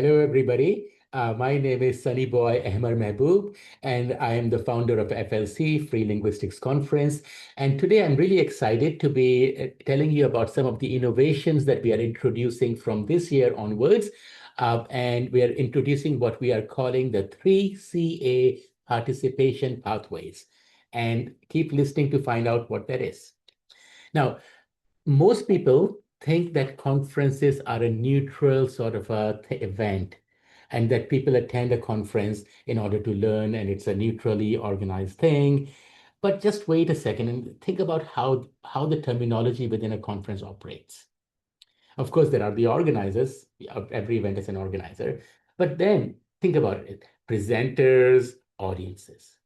Hello, everybody. My name is Sunny Boy Ahmar Mehboob, and I am the founder of FLC, Free Linguistics Conference. And today I'm really excited to be telling you about some of the innovations that we are introducing from this year onwards. And we are introducing what we are calling the 3CA participation pathways. And keep listening to find out what that is. Now, most people think that conferences are a neutral sort of event and that people attend a conference in order to learn and it's a neutrally organized thing. But just wait a second and think about how the terminology within a conference operates. Of course, there are the organizers. Every event is an organizer. But then think about it. Presenters, audiences,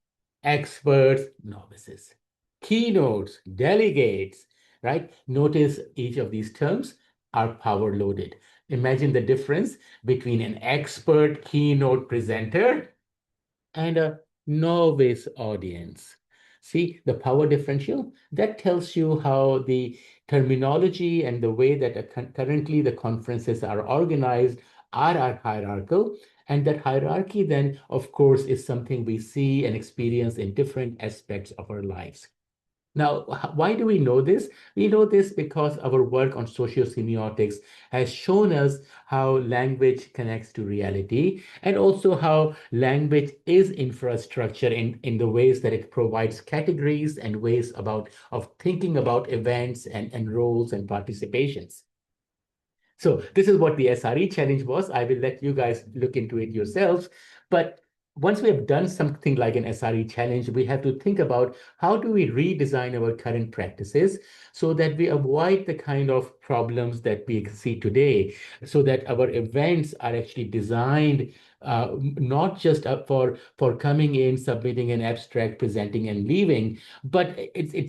experts, novices, keynotes, delegates, right? Notice each of these terms are power loaded. Imagine the difference between an expert keynote presenter and a novice audience. See the power differential? That tells you how the terminology and the way that currently the conferences are organized are hierarchical. And that hierarchy then, of course, is something we see and experience in different aspects of our lives. Now, why do we know this? We know this because our work on sociosemiotics has shown us how language connects to reality and also how language is infrastructure in the ways that it provides categories and ways of thinking about events and roles and participations. So this is what the SRE challenge was. I will let you guys look into it yourselves. But once we have done something like an SRE challenge, we have to think about how do we redesign our current practices so that we avoid the kind of problems that we see today, so that our events are actually designed not just for coming in, submitting an abstract, presenting and leaving, but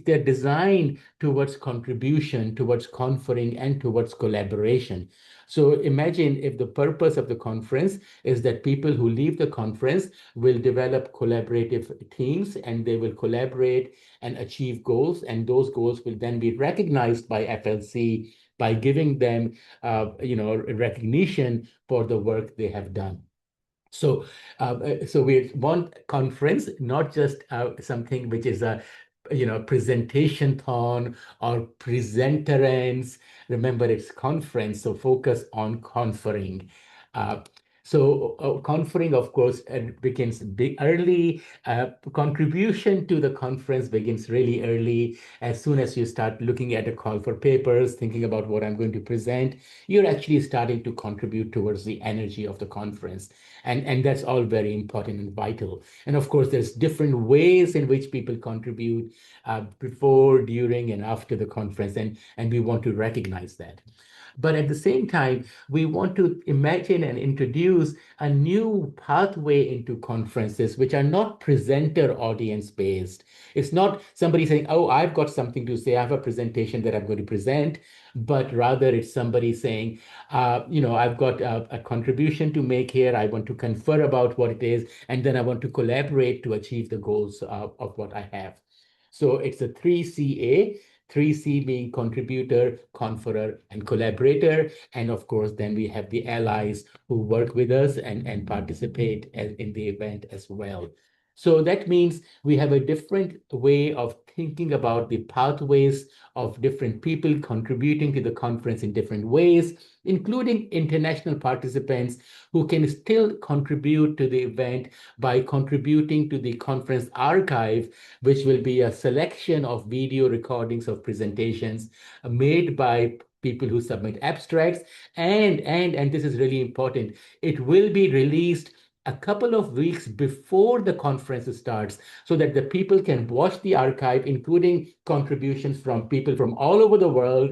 they're designed towards contribution, towards conferring, and towards collaboration. So imagine if the purpose of the conference is that people who leave the conference will develop collaborative teams and they will collaborate and achieve goals, and those goals will then be recognized by FLC by giving them, recognition for the work they have done. So we want conference, not just something which is a presentation thon or presenterance. Remember, it's conference, so focus on conferring. Conferring, of course, begins big early. Contribution to the conference begins really early. As soon as you start looking at a call for papers, thinking about what I'm going to present, you're actually starting to contribute towards the energy of the conference. And that's all very important and vital. And of course, there's different ways in which people contribute before, during, and after the conference, and we want to recognize that. But at the same time, we want to imagine and introduce a new pathway into conferences, which are not presenter audience based. It's not somebody saying, oh, I've got something to say, I have a presentation that I'm going to present, but rather it's somebody saying, I've got a contribution to make here. I want to confer about what it is, and then I want to collaborate to achieve the goals of what I have. So it's a 3CA. 3C being contributor, conferrer, and collaborator. And of course, then we have the allies who work with us and participate in the event as well. So that means we have a different way of thinking about the pathways of different people contributing to the conference in different ways, including international participants who can still contribute to the event by contributing to the conference archive, which will be a selection of video recordings of presentations made by people who submit abstracts. And this is really important, it will be released a couple of weeks before the conference starts so that the people can watch the archive, including contributions from people from all over the world.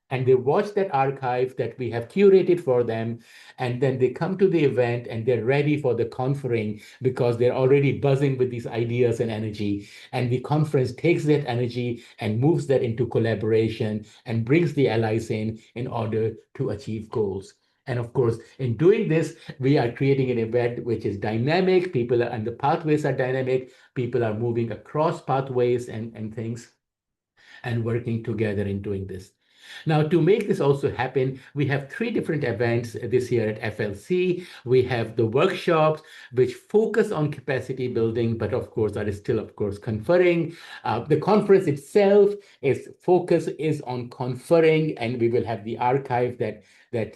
And they watch that archive that we have curated for them. And then they come to the event and they're ready for the conferring because they're already buzzing with these ideas and energy. And the conference takes that energy and moves that into collaboration and brings the allies in order to achieve goals. And of course, in doing this, we are creating an event which is dynamic. People and the pathways are dynamic. People are moving across pathways and things and working together in doing this. Now, to make this also happen, we have three different events this year at FLC. We have the workshops, which focus on capacity building, but of course, are still, of course, conferring. The conference itself is focus is on conferring, and we will have the archive that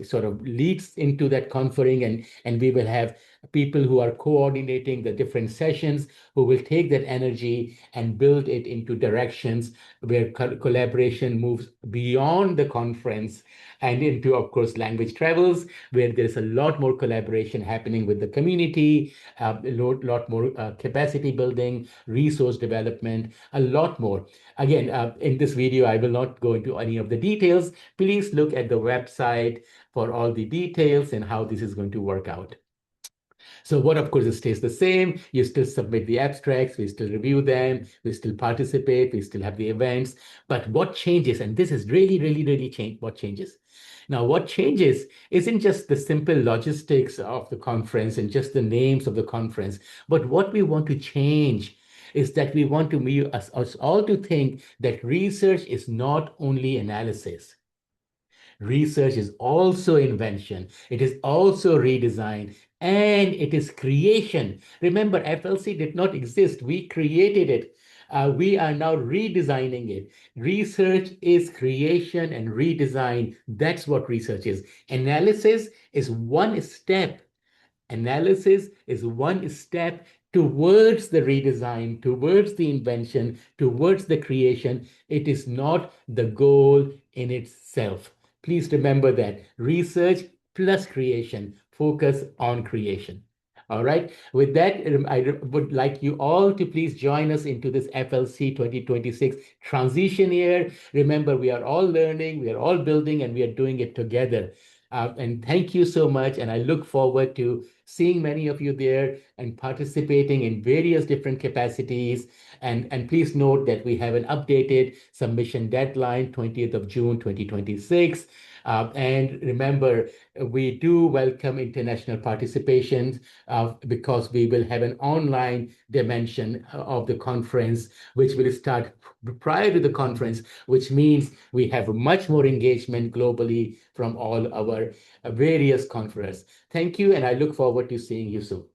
sort of leads into that conferring, and we will have people who are coordinating the different sessions who will take that energy and build it into directions where collaboration moves beyond the conference and into, of course, language travels, where there's a lot more collaboration happening with the community, a lot more capacity building, resource development, a lot more. Again, in this video, I will not go into any of the details. Please look at the website for all the details and how this is going to work out. So what, of course, it stays the same. You still submit the abstracts, we still review them, we still participate, we still have the events. But what changes, and this is really, really, really what changes. Now, what changes isn't just the simple logistics of the conference and just the names of the conference, but what we want to change is that we want to us all to think that research is not only analysis. Research is also invention. It is also redesign, and it is creation. Remember, FLC did not exist. We created it. We are now redesigning it. Research is creation and redesign. That's what research is. Analysis is one step. Analysis is one step towards the redesign, towards the invention, towards the creation. It is not the goal in itself. Please remember that research plus creation, focus on creation. All right. With that, I would like you all to please join us into this FLC 2026 transition year. Remember, we are all learning, we are all building, and we are doing it together. And thank you so much. And I look forward to seeing many of you there and participating in various different capacities. And please note that we have an updated submission deadline, 20th of June, 2026. And remember, we do welcome international participation because we will have an online dimension of the conference, which will start prior to the conference, which means we have much more engagement globally from all our various conferences. Thank you, and I look forward to seeing you soon.